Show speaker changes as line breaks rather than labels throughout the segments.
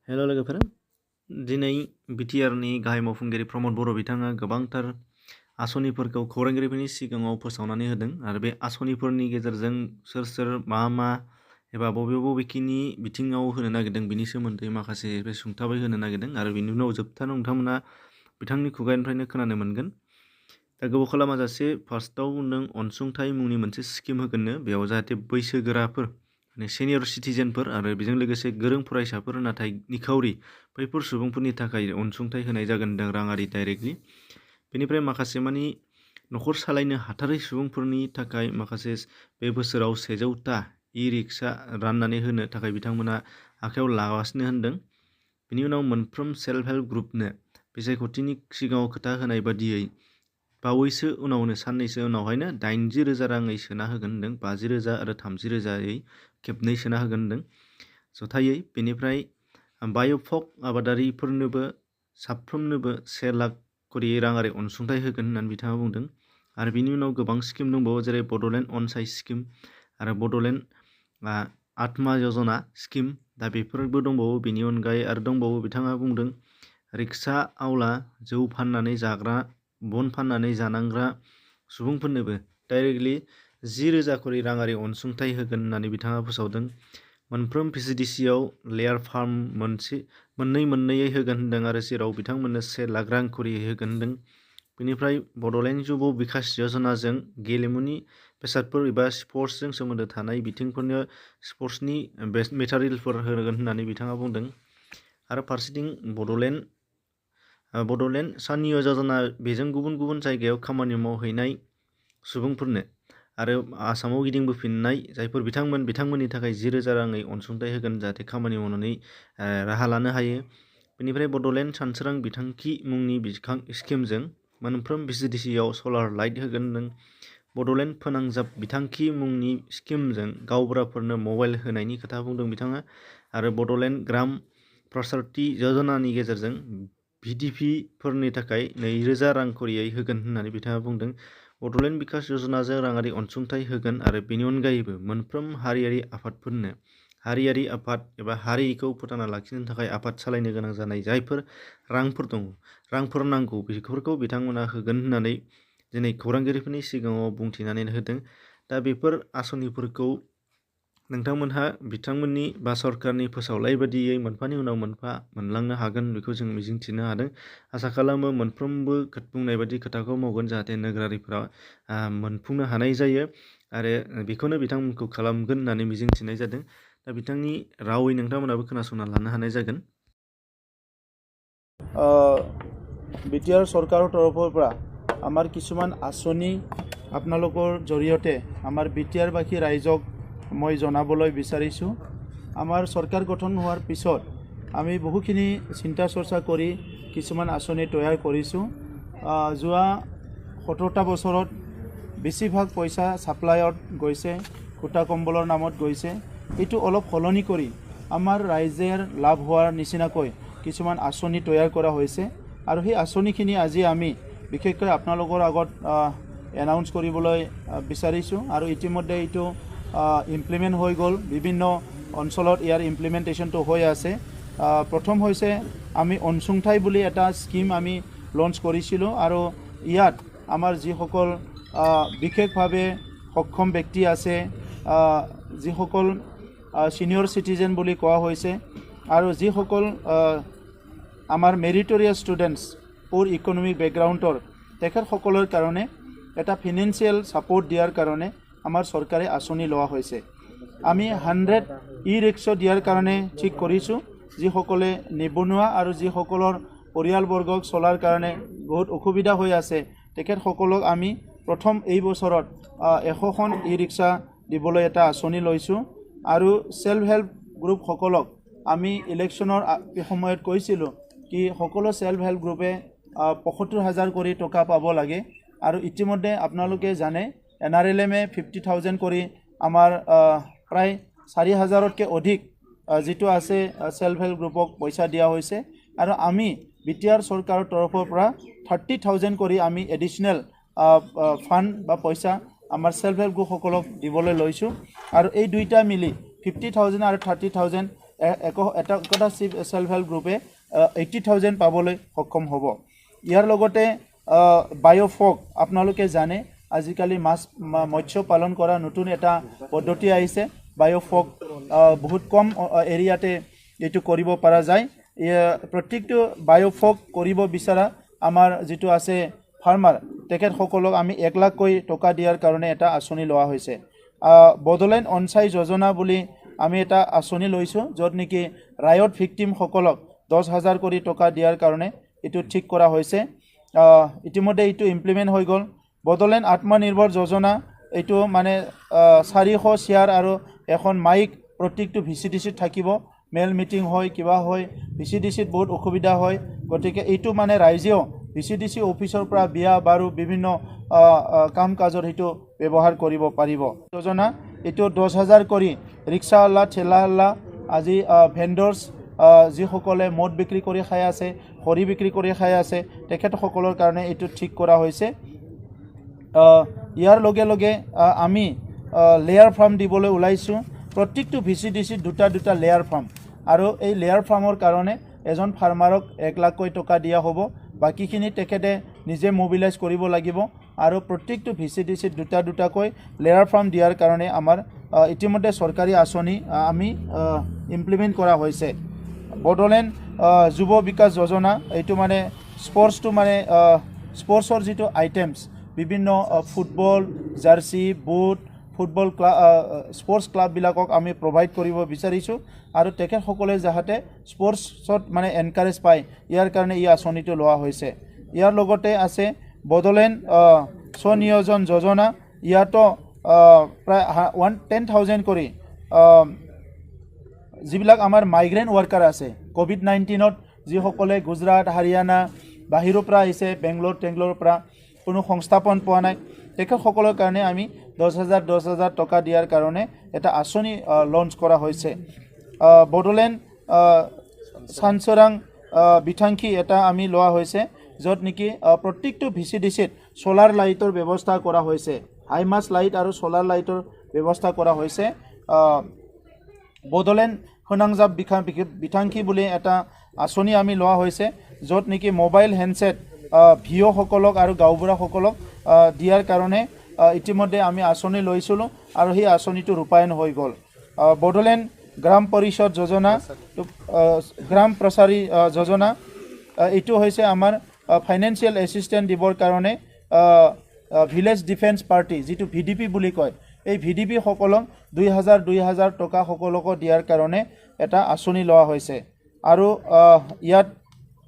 Hello' लोगोफोर दिनै बिटिआरनि गाहाय मावफुंगिरि प्रमद बर' बिथाङा गोबांथार आसनिफोरखौ खौरांगिरिफोरनि सिगाङाव फोसावनानै होदों आरो बे आसनिफोरनि गेजेरजों सोर मा एबा बबेखिनि बिथिङाव होनो नागिरदों बिनि सोमोन्दै माखासे सुंथाबै होनो नागिरदों आरो बिनि उनाव जोबथा नोंथांमोना बिथांनि खुगानिफ्रायनो खोनानो मोनगोन। दा गोबाव खालामाजासे फार्स्टआव नों अनसुंथाइ मुंनि मोनसे स्किम होगोननो बेयाव जाहाथे बैसोगोराफोर सेनियर सिटिजेनफोर आरो बेजों लोगोसे गोरों फरायसाफोर नाथाय निखावरि बैफोर सुबुंफोरनि थाखाय अनसुंथाइ होनाय जागोन होनदों राङारि डाइरेक्टलि। बेनिफ्राय माखासे मानि न'खर सालायनो हाथारै सुबुंफोरनि थाखाय माखासे बे बोसोराव 100टा इ-रिक्सा राननानै होनो थाखाय बिथांमोना आखायाव लागासिनो होनदों। बिनि उनाव मोनफ्रोम सेल्फ हेल्प ग्रुपनो बिसायख'थिनि सिगाङाव खोथा होनाय बादियै बावैसो उनावनो साननैसो उनावहायनो 80,000 राङै सोना होगोन होनदों। 50,000 आरो 30,000यै खेबनै सोना होगोन होनदों जथायै। बेनिफ्राय बाय'फक आबादारिफोरनोबो साफ्रोमनोबो 1 लाख करि राङारि अनसुंथाइ होगोन होननानै बिथाङा बुंदों। आरो बिनि उनाव गोबां स्किम दंबावो जेरै बड'लेण्ड अनसाय स्किम आरो बड'लेण्ड आत्मा यजना स्किम। दा बेफोरबो दंबावो। बेनि अनगायै आरो दंबावो बिथाङा बुंदों रिक्सा आवला जौ फाननानै जाग्रा बन फाननानै जानांग्रा सुबुंफोरनोबो डाइरेक्टलि 10,000 करि राङारि अनसुंथाइ होगोन होननानै बिथाङा फोसावदों। मोनफ्रोम भिसिडिसिआव लेयार फार्म मोननैयै होगोन होनदों आरो जेराव बिथांमोननो 1 लाख रां करि होगोन होनदों। बेनिफ्राय बड'लेण्ड जुब बिकास यजनाजों गेलेमुनि बेसादफोर एबा स्पर्ट्सजों सोमोन्दो थानाय बिथिंफोरनो स्पर्ट्सनि मेटारियेलफोर होगोन होननानै बिथाङा बुंदों। आरो फारसेथिं बड'लेण्ड सान्य यजना बेजों गुबुन गुबुन जायगायाव खामानि मावहैनाय सुबुंफोरनो आरो आसामाव गिदिंबोफिननाय जायफोर बिथांमोननि थाखाय 10,000 राङै अनसुंथाइ होगोन जाहाथे खामानि मावनानै राहा लानो हायो। बेनिफ्राय बड'लेण्ड सानसोरां बिथांखि मुंनि स्किमजों मोनफ्रोम भिसिडिसिआव सलार लाइट होगोन होनदों। बड'लेण्ड फोनांजाब बिथांखि मुंनि स्किमजों गावबुराफोरनो मबाइल होनायनि खोथा बुंदों बिथाङा। आरो बड'लेण्ड ग्राम प्रसारथि यजनानि गेजेरजों भिडिपिफोरनि थाखाय 2,000 रां करियै होगोन होननानै बिथाङा बुंदों। बड'लेण्ड बिकास यजनाजों राङारि अनसुंथाइ होगोन आरो बेनि अनगायैबो मोनफ्रोम हारियारि आफादफोरनो हारियारि आफाद एबा हारिखौ फोथांना लाखिनो थाखाय आफाद सालायनो गोनां जानाय जायफोर रांफोर नांगौ बेफोरखौ बिथांमोना होगोन होननानै दिनै खौरांगिरिफोरनि सिगाङाव बुंथिनानै होदों। दा बेफोर आसनिफोरखौ नोंथांमोनहा बिथांमोननि बा सरकारनि फोसावलाय बादियै मोनफानि उनाव मोनफा मोनलांनो हागोन बेखौ जों मिजिंथिनो हादों। आसा खालामो मोनफ्रोमबो बुंनाय बादि खोथाखौ मावगोन जाहाथे नोगोरारिफोरा मोनफुंनो हानाय जायो आरो बेखौनो बिथांमोनखौ खालामगोन होननानै मिजिंथिनाय जादों। दा बिथांनि रावै नोंथांमोनाबो खोनासंना लानो हानाय जागोन।
বিটিআৰ চৰকাৰৰ তৰফৰ পৰা আমাৰ কিছুমান আঁচনি আপোনালোকৰ জৰিয়তে আমাৰ বিটিআৰবাসী ৰাইজক মই জনাবলৈ বিচাৰিছোঁ। আমাৰ চৰকাৰ গঠন হোৱাৰ পিছত আমি বহুখিনি চিন্তা চৰ্চা কৰি কিছুমান আঁচনি তৈয়াৰ কৰিছোঁ। যোৱা 17টা বছৰত বেছিভাগ পইচা ছাপ্লাইত গৈছে, খুটা কম্বলৰ নামত গৈছে। এইটো অলপ সলনি কৰি আমাৰ ৰাইজৰ লাভ হোৱাৰ নিচিনাকৈ কিছুমান আঁচনি তৈয়াৰ কৰা হৈছে আৰু সেই আঁচনিখিনি আজি আমি বিশেষকৈ আপোনালোকৰ আগত এনাউন্স কৰিবলৈ বিচাৰিছোঁ। আৰু ইতিমধ্যে এইটো ইমপ্লিমেণ্ট হৈ গ'ল, বিভিন্ন অঞ্চলত ইয়াৰ ইমপ্লিমেণ্টেশ্যনটো হৈ আছে। প্ৰথম হৈছে আমি অনসুংঠাই বুলি এটা স্কিম আমি লঞ্চ কৰিছিলোঁ আৰু ইয়াত আমাৰ যিসকল বিশেষভাৱে সক্ষম ব্যক্তি আছে, যিসকল সিনিয়ৰ সিটিজেন বুলি কোৱা হৈছে আৰু যিসকল আমাৰ মেৰিটৰিয়াছ ষ্টুডেণ্টছ প'ৰ ইকনমিক বেকগ্ৰাউণ্ডৰ তেখেতসকলৰ কাৰণে এটা ফিনেন্সিয়েল ছাপোৰ্ট দিয়াৰ কাৰণে আমাৰ চৰকাৰে আঁচনি লোৱা হৈছে। আমি 100 ই-ৰিক্সা দিয়াৰ কাৰণে ঠিক কৰিছোঁ, যিসকলে নিবনুৱা আৰু যিসকলৰ পৰিয়ালবৰ্গক চলাৰ কাৰণে বহুত অসুবিধা হৈ আছে তেখেতসকলক আমি প্ৰথম এই বছৰত 100খন ই-ৰিক্সা দিবলৈ এটা আঁচনি লৈছোঁ। আৰু সেল্ফ হেল্প গ্ৰুপসকলক আমি ইলেকশ্যনৰ সময়ত কৈছিলোঁ কি সকলো সেল্ফ হেল্প গ্ৰুপে 75,000 কৰি টকা পাব লাগে। আৰু ইতিমধ্যে আপোনালোকে জানে NRLMে 50,000 কৰি আমাৰ প্ৰায় 4,000তকৈ অধিক যিটো আছে সেল্ফ হেল্প গ্ৰুপক পইচা দিয়া হৈছে। আৰু আমি বিটিআৰ চৰকাৰৰ তৰফৰ পৰা 30,000 কৰি আমি এডিশ্যনেল ফাণ্ড বা পইচা আমাৰ সেল্ফ হেল্প গ্ৰুপসকলক দিবলৈ লৈছোঁ। আৰু এই দুইটা মিলি 50,000 আৰু 30,000 এটা সেল্ফ হেল্প গ্ৰুপে 80,000 পাবলৈ সক্ষম হ'ব। ইয়াৰ লগতে বায়োফগ আপোনালোকে জানে আজিকালি মৎস্য পালন কৰা নতুন এটা পদ্ধতি আহিছে। বায়োফগ বহুত কম এৰিয়াতে এইটো কৰিব পৰা যায়। প্ৰত্যেকটো বায়োফগ কৰিব বিচৰা আমাৰ যিটো আছে ফাৰ্মাৰ তেখেতসকলক আমি 1 লাখকৈ টকা দিয়াৰ কাৰণে এটা আঁচনি লোৱা হৈছে। বড়োলেণ্ড অঞ্চল যোজনা বুলি আমি এটা আঁচনি লৈছোঁ, য'ত নেকি ৰায়ট ভিক্টিমসকলক 10,000 কৰি টকা দিয়াৰ কাৰণে এইটো ঠিক কৰা হৈছে। ইতিমধ্যে এইটো ইমপ্লিমেণ্ট হৈ গ'ল। বড়োলেণ্ড আত্মনিৰ্ভৰ যোজনা এইটো মানে 400 চেয়াৰ আৰু এখন মাইক প্ৰত্যেকটো VCDCত থাকিব। মেল মিটিং হয়, কিবা হয়, VCDCত বহুত অসুবিধা হয়। গতিকে এইটো মানে ৰাইজেও VCDC অফিচৰ পৰা বিয়া বাৰু বিভিন্ন কাম কাজত সেইটো ব্যৱহাৰ কৰিব পাৰিব। যোজনা এইটো 10,000 কৰি ৰিক্সাৱালা, ঠেলাৱালা, আজি ভেণ্ডৰ্ছ যিসকলে মদ বিক্ৰী কৰি খাই আছে, খৰি বিক্ৰী কৰি খাই আছে, তেখেতসকলৰ কাৰণে এইটো ঠিক কৰা হৈছে। ইয়াৰ লগে লগে আমি লেয়াৰ ফাৰ্ম দিবলৈ ওলাইছোঁ। প্ৰত্যেকটো VCDCত দুটা লেয়াৰ ফাৰ্ম, আৰু এই লেয়াৰ ফাৰ্মৰ কাৰণে এজন ফাৰ্মাৰক 1 লাখকৈ টকা দিয়া হ'ব। বাকীখিনি তেখেতে নিজে মোবিলাইজ কৰিব লাগিব। আৰু প্ৰত্যেকটো VCDCত দুটাকৈ লেয়াৰ ফাৰ্ম দিয়াৰ কাৰণে আমাৰ ইতিমধ্যে চৰকাৰী আঁচনি আমি ইমপ্লিমেণ্ট কৰা হৈছে। বড়োলেণ্ড যুৱ বিকাশ যোজনা এইটো মানে স্পৰ্টছটো মানে স্পৰ্টছৰ যিটো আইটেমছ বিভিন্ন ফুটবল, জাৰ্চি, বুট, ফুটবল স্পৰ্টছ ক্লাববিলাকক আমি প্ৰভাইড কৰিব বিচাৰিছোঁ, আৰু তেখেতসকলে যাতে স্পৰ্টছত মানে এনকাৰেজ পায় ইয়াৰ কাৰণে এই আঁচনিটো লোৱা হৈছে। ইয়াৰ লগতে আছে বড়োলেণ্ড স্বনিয়োজন যোজনা। ইয়াতো প্ৰায় 10,000 কৰি যিবিলাক আমাৰ মাইগ্ৰেণ্ট ৱাৰ্কাৰ আছে, COVID-19ত যিসকলে গুজৰাট, হাৰিয়ানা বাহিৰৰ পৰা আহিছে, বেংগলোৰৰ পৰা কোনো সংস্থাপন পোৱা নাই, তেখেতসকলৰ কাৰণে আমি 10,000 টকা দিয়াৰ কাৰণে এটা আঁচনি লঞ্চ কৰা হৈছে। বড়োলেণ্ড চানচৰাং বিথাংখী এটা আমি লোৱা হৈছে, য'ত নেকি প্ৰত্যেকটো VCDCত ছ'লাৰ লাইটৰ ব্যৱস্থা কৰা হৈছে। হাইমাছ লাইট আৰু ছ'লাৰ লাইটৰ ব্যৱস্থা কৰা হৈছে। বড়োলেণ্ড সোনাংজাপ বিথাংখী বুলি এটা আঁচনি আমি লোৱা হৈছে, য'ত নেকি মোবাইল হেণ্ডছেট ভিঅ'সকলক আৰু গাঁওবুঢ়াসকলক দিয়াৰ কাৰণে ইতিমধ্যে আমি আঁচনি লৈছিলোঁ, আৰু সেই আঁচনিটো ৰূপায়ণ হৈ গ'ল। বড়োলেণ্ড গ্ৰাম পৰিষদ যোজনা, গ্ৰাম প্ৰচাৰী যোজনা, এইটো হৈছে আমাৰ ফাইনেন্সিয়েল এছিষ্টেণ্ট দিবৰ কাৰণে ভিলেজ ডিফেন্স পাৰ্টি যিটো VDP বুলি কয়, এই VDP সকলক 2,000 টকা সকলকো দিয়াৰ কাৰণে এটা আঁচনি লোৱা হৈছে। আৰু ইয়াত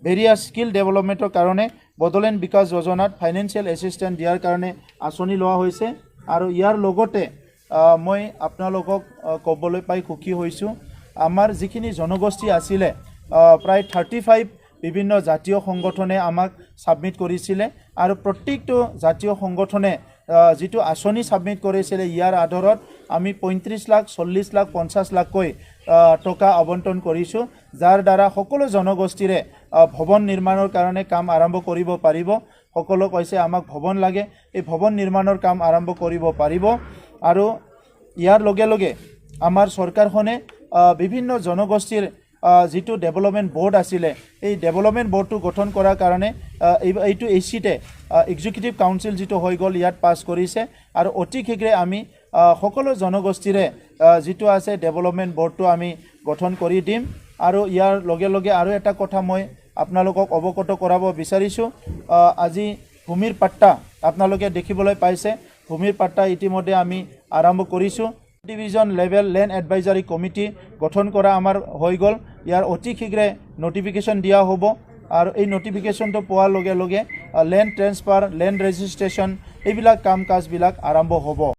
ভেৰিয়াছ স্কিল ডেভেলপমেণ্টৰ কাৰণে বড়োলেণ্ড বিকাশ যোজনাত ফাইনেন্সিয়েল এছিষ্টেণ্ট দিয়াৰ কাৰণে আঁচনি লোৱা হৈছে। আৰু ইয়াৰ লগতে মই আপোনালোকক ক'বলৈ পাই সুখী হৈছোঁ, আমাৰ যিখিনি জনগোষ্ঠী আছিলে প্ৰায় 35 বিভিন্ন জাতীয় সংগঠনে আমাক ছাবমিট কৰিছিলে, আৰু প্ৰত্যেকটো জাতীয় সংগঠনে যিটো আঁচনি ছাবমিট কৰিছিলে ইয়াৰ আধাৰত আমি 35 লাখ, 40 লাখ, 50 লাখকৈ টকা আবণ্টন কৰিছোঁ, যাৰ দ্বাৰা সকলো জনগোষ্ঠীৰে ভৱন নিৰ্মাণৰ কাৰণে কাম আৰম্ভ কৰিব পাৰিব। সকলো কৈছে আমাক ভৱন লাগে, এই ভৱন নিৰ্মাণৰ কাম আৰম্ভ কৰিব পাৰিব। আৰু ইয়াৰ লগে লগে আমাৰ চৰকাৰখনে বিভিন্ন জনগোষ্ঠীৰ যিটো ডেভেলপমেণ্ট বৰ্ড আছিলে, এই ডেভেলপমেণ্ট বৰ্ডটো গঠন কৰাৰ কাৰণে এইটো ACতে এক্সিকিউটিভ কাউন্সিল যিটো হৈ গ'ল ইয়াত পাছ কৰিছে, আৰু অতি শীঘ্ৰে আমি সকলো জনগোষ্ঠীৰে যিটো আছে ডেভেলপমেণ্ট বৰ্ডটো আমি গঠন কৰি দিম। আৰু ইয়াৰ লগে লগে আৰু এটা কথা মই আপোনালোকক অৱগত কৰাব বিচাৰিছোঁ, আজি ভূমিৰ পাট্টা আপোনালোকে দেখিবলৈ পাইছে। ভূমিৰ পাট্টা ইতিমধ্যে আমি আৰম্ভ কৰিছোঁ। Division level land advisory committee গঠন কৰা আমাৰ হৈ গ'ল। ইয়াৰ অতি শীঘ্ৰে নটিফিকেশ্যন দিয়া হ'ব, আৰু এই নটিফিকেশ্যনটো পোৱাৰ লগে লগে লেণ্ড ট্ৰেন্সফাৰ, লেণ্ড ৰেজিষ্ট্ৰেশ্যন এইবিলাক কাম কাজবিলাক আৰম্ভ হ'ব।